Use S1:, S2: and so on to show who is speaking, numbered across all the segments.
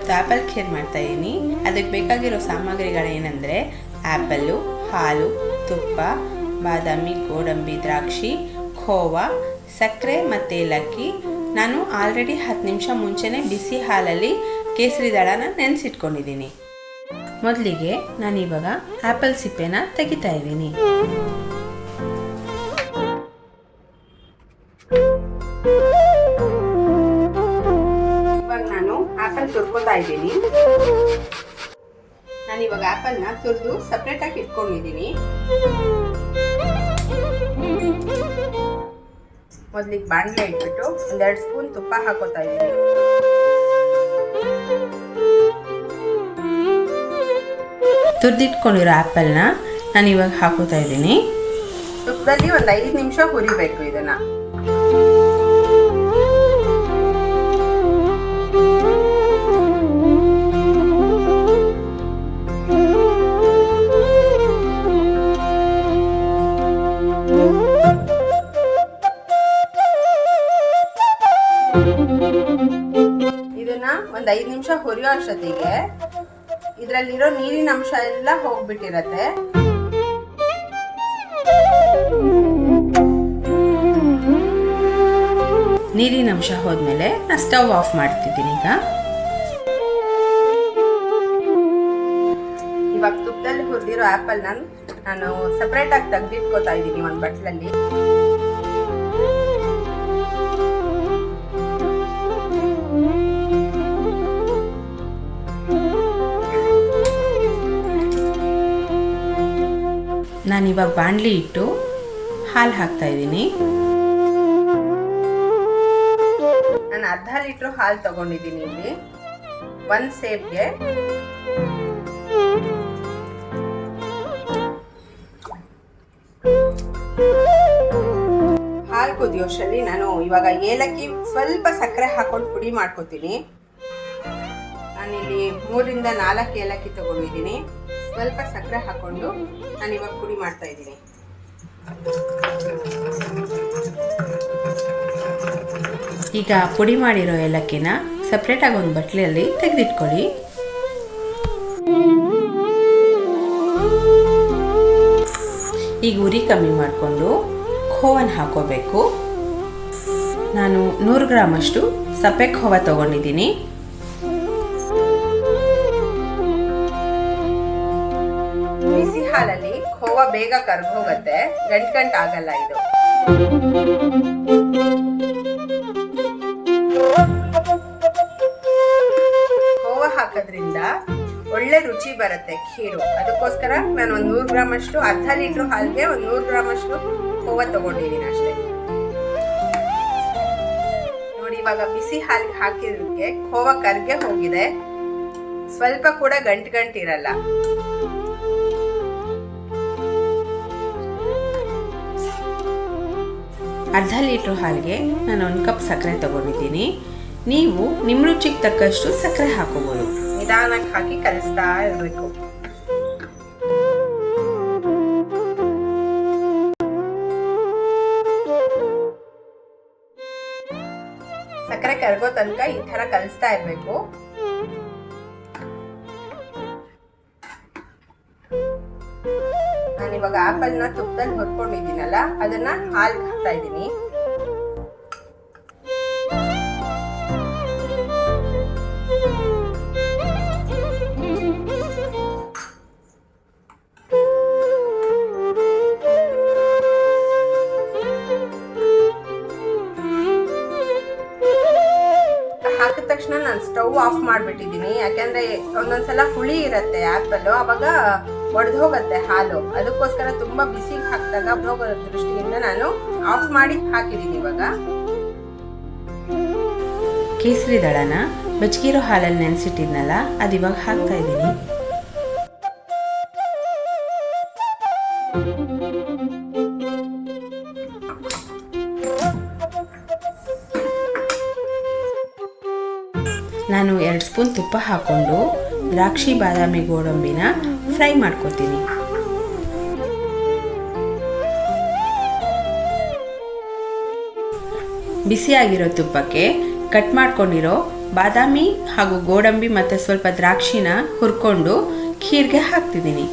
S1: ಇವತ್ತು ಆ್ಯಪಲ್ ಖೀರ್ ಮಾಡ್ತಾಯಿದ್ದೀನಿ. ಅದಕ್ಕೆ ಬೇಕಾಗಿರೋ ಸಾಮಗ್ರಿಗಳೇನೆಂದರೆ ಆ್ಯಪಲ್ಲು, ಹಾಲು, ತುಪ್ಪ, ಬಾದಾಮಿ, ಗೋಡಂಬಿ, ದ್ರಾಕ್ಷಿ, ಖೋವಾ, ಸಕ್ಕರೆ ಮತ್ತು ಏಲಕ್ಕಿ. ನಾನು ಆಲ್ರೆಡಿ 10 ನಿಮಿಷ ಮುಂಚೆನೇ ಬಿಸಿ ಹಾಲಲ್ಲಿ ಕೇಸರಿ ದಳನ ನೆನೆಸಿಟ್ಕೊಂಡಿದ್ದೀನಿ. ಮೊದಲಿಗೆ ನಾನಿವಾಗ ಆ್ಯಪಲ್ ಸಿಪ್ಪೆನ ತೆಗಿತಾ ಇದ್ದೀನಿ. ಇವಾಗ ನಾನು ಆ್ಯಪಲ್ ತುರ್ಕೋತಾ ಇದ್ದೀನಿ. ನಾನಿವಾಗ ಆ್ಯಪಲ್ನ ತುರಿದು ಸಪ್ರೇಟಾಗಿ ಇಟ್ಕೊಂಡಿದ್ದೀನಿ. ಮೊದಲಿಗೆ ಬಾಣಲೆ ಇಟ್ಬಿಟ್ಟು 1-2 ಸ್ಪೂನ್ ತುಪ್ಪ ಹಾಕೋತಾ ಇದ್ದೀನಿ. ತುರಿದಿಟ್ಕೊಂಡಿರೋ ಆ್ಯಪಲ್ನ ನಾನು ಇವಾಗ ಹಾಕೋತಾ ಇದ್ದೀನಿ. ತುಪ್ಪದಲ್ಲಿ ಒಂದು 5 ನಿಮಿಷ ಹುರಿಬೇಕು ಇದನ್ನು. ಇದನ್ನ ಒಂದು 5 ನಿಮಿಷ ಹುರಿಯೋ ಅಷ್ಟೊತ್ತಿಗೆ ಇದರಲ್ಲಿರೋ ನೀರಿನ ಅಂಶ ಎಲ್ಲ ಹೋಗ್ಬಿಟ್ಟಿರತ್ತೆ. ನೀರಿನ ಅಂಶ ಹೋದ್ಮೇಲೆ ನಾನು ಸ್ಟವ್ ಆಫ್ ಮಾಡ್ತಿದ್ದೀನಿ. ಇವಾಗ ತುಪ್ಪದಲ್ಲಿ ಹುರಿದಿರೋ ಆ್ಯಪಲ್ನ ನಾನು ಸಪ್ರೇಟಾಗಿ ತೆಗೆದಿಟ್ಕೋತಾ ಇದ್ದೀನಿ ಒಂದು ಬಟ್ಲಲ್ಲಿ. ನಾನಿವಾಗ ಬಾಣಲಿ ಇಟ್ಟು ಹಾಲು ಹಾಕ್ತಾ ಇದ್ದೀನಿ. ನಾನು 1/2 ಲೀಟ್ರ್ ಹಾಲು ತಗೊಂಡಿದ್ದೀನಿ. ಇಲ್ಲಿ 1 ಸೇಬ್ಗೆ ಹಾಲು ಕುದಿಯೋಷ್ಟರಲ್ಲಿ ನಾನು ಇವಾಗ ಏಲಕ್ಕಿ ಸ್ವಲ್ಪ ಸಕ್ಕರೆ ಹಾಕೊಂಡು ಪುಡಿ ಮಾಡ್ಕೊತೀನಿ. ನಾನಿಲ್ಲಿ 3-4 ಏಲಕ್ಕಿ ತಗೊಂಡಿದ್ದೀನಿ. ಸ್ವಲ್ಪ ಸಕ್ಕರೆ ಹಾಕೊಂಡು ನಾನು ಇವಾಗ ಪುಡಿ ಮಾಡ್ತಾ ಇದ್ದೀನಿ. ಈಗ ಪುಡಿ ಮಾಡಿರೋ ಏಲಕ್ಕಿನ ಸಪ್ರೇಟಾಗಿ ಒಂದು ಬಟ್ಲಿಯಲ್ಲಿ ತೆಗೆದಿಟ್ಕೊಳ್ಳಿ. ಈಗ ಉರಿ ಕಮ್ಮಿ ಮಾಡಿಕೊಂಡು ಖೋವನ್ನ ಹಾಕೋಬೇಕು. ನಾನು 100 ಗ್ರಾಮಷ್ಟು ಸಪ್ಪೆ ಖೋವಾ ತಗೊಂಡಿದ್ದೀನಿ. ಬಿಸಿ ಹಾಲಲ್ಲಿ ಖೋವಾ ಬೇಗ ಕರ್ಗೋಗತ್ತೆ, ಗಂಟು ಆಗಲ್ಲ ಇದು. ಖೋವಾ ಹಾಕೋದ್ರಿಂದ ಒಳ್ಳೆ ರುಚಿ ಬರುತ್ತೆ ಖೀರು. ಅದಕ್ಕೋಸ್ಕರ ನಾನು ಒಂದು 100 ಗ್ರಾಮಷ್ಟು 1/2 ಲೀಟ್ರ್ ಹಾಲಿಗೆ ಒಂದು 100 ಗ್ರಾಮಷ್ಟು ಖೋವಾ ತಗೊಂಡಿದ್ದೀನಿ ಅಷ್ಟೇ. ನೋಡಿ, ಇವಾಗ ಬಿಸಿ ಹಾಲಿಗೆ ಹಾಕಿರೋದಕ್ಕೆ ಖೋವಾ ಕರ್ಗೆ ಹೋಗಿದೆ. ಸ್ವಲ್ಪ ಕೂಡ ಗಂಟು ಇರಲ್ಲ. ಅರ್ಧ ಲೀಟ್ರ್ ಹಾಲಿಗೆ ನಾನು 1 ಕಪ್ ಸಕ್ಕರೆ ತಗೊಂಡಿದ್ದೀನಿ. ನೀವು ನಿಮ್ಮ ರುಚಿಗೆ ತಕ್ಕಷ್ಟು ಸಕ್ಕರೆ ಹಾಕೋಬೋದು. ನಿಧಾನಕ್ಕೆ ಹಾಕಿ ಕಲಿಸ್ತಾ ಇರಬೇಕು. ಸಕ್ಕರೆ ಕರಗೋ ತನಕ ಈ ಥರ ಕಲಿಸ್ತಾ ಇರಬೇಕು. ನಾನಿವಾಗ ಆ್ಯಪಲ್ನ ತುಪ್ಪದಲ್ಲಿ ಹುರ್ಕೊಂಡಿದ್ದೀನಲ್ಲ, ಅದನ್ನ ಹಾಲಿಗೆ ಹಾಕ್ತಾ ಇದ್ದೀನಿ. ಹಾಕಿದ ತಕ್ಷಣ ನಾನು ಸ್ಟವ್ ಆಫ್ ಮಾಡಿಬಿಟ್ಟಿದ್ದೀನಿ. ಯಾಕೆಂದರೆ ಒಂದೊಂದ್ಸಲ ಹುಳಿ ಇರುತ್ತೆ ಆ್ಯಪಲ್ಲು, ಆವಾಗ ಒಡೆದು ಹೋಗುತ್ತೆ ಹಾಲು. ಅದಕ್ಕೋಸ್ಕರ ತುಂಬ ಬಿಸಿಗೆ ಹಾಕಿದಾಗ ಹೋಗೋ ದೃಷ್ಟಿಯಿಂದ ನಾನು ಆಫ್ ಮಾಡಿ ಹಾಕಿದ್ದೀನಿ. ಇವಾಗ ಕೇಸರಿ ದಳನ ಬೆಚ್ಚಗಿರೋ ಹಾಲಲ್ಲಿ ನೆನೆಸಿಟ್ಟಿದ್ನಲ್ಲ, ಅದು ಇವಾಗ ಹಾಕ್ತಾ ಇದ್ದೀನಿ. ನಾನು 2 ಸ್ಪೂನ್ ತುಪ್ಪ ಹಾಕ್ಕೊಂಡು ದ್ರಾಕ್ಷಿ, ಬಾದಾಮಿ, ಗೋಡಂಬಿನ ಫ್ರೈ ಮಾಡ್ಕೊತೀನಿ. ಬಿಸಿಯಾಗಿರೋ ತುಪ್ಪಕ್ಕೆ ಕಟ್ ಮಾಡ್ಕೊಂಡಿರೋ ಬಾದಾಮಿ ಹಾಗೂ ಗೋಡಂಬಿ ಮತ್ತು ಸ್ವಲ್ಪ ದ್ರಾಕ್ಷಿನ ಹುರ್ಕೊಂಡು ಖೀರ್ಗೆ ಹಾಕ್ತಿದ್ದೀನಿ.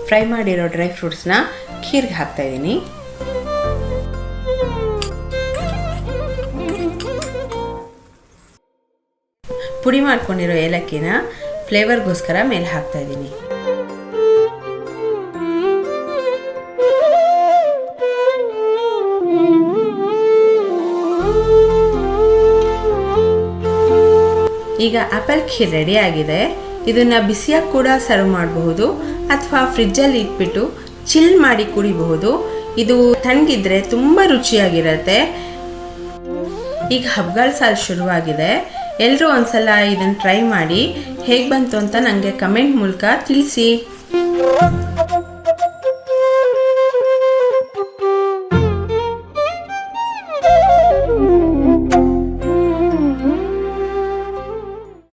S1: ಫ್ರೈ ಮಾಡಿರೋ ಡ್ರೈ ಫ್ರೂಟ್ಸ್ನ ಖೀರ್ಗೆ ಹಾಕ್ತಾ ಇದ್ದೀನಿ. ಪುಡಿ ಮಾಡ್ಕೊಂಡಿರೋ ಏಲಕ್ಕಿನ ಫ್ಲೇವರ್ಗೋಸ್ಕರ ಮೇಲೆ ಹಾಕ್ತಾ ಇದ್ದೀನಿ. ಈಗ ಆಪಲ್ ಖೀರ್ ರೆಡಿ ಆಗಿದೆ. ಇದನ್ನ ಬಿಸಿಯಾಗಿ ಕೂಡ ಸರ್ವ್ ಮಾಡಬಹುದು ಅಥವಾ ಫ್ರಿಜ್ಜಲ್ಲಿ ಇಟ್ಬಿಟ್ಟು ಚಿಲ್ ಮಾಡಿ ಕುಡಿಬಹುದು. ಇದು ತಣ್ಣಗಿದ್ರೆ ತುಂಬ ರುಚಿಯಾಗಿರುತ್ತೆ. ಈಗ ಹಬ್ಬಗಳ ಸಾಲು ಶುರುವಾಗಿದೆ. ಎಲ್ಲರೂ ಒಂದ್ಸಲ ಇದನ್ನು ಟ್ರೈ ಮಾಡಿ ಹೇಗೆ ಬಂತು ಅಂತ ನನಗೆ ಕಮೆಂಟ್ ಮೂಲಕ ತಿಳಿಸಿ.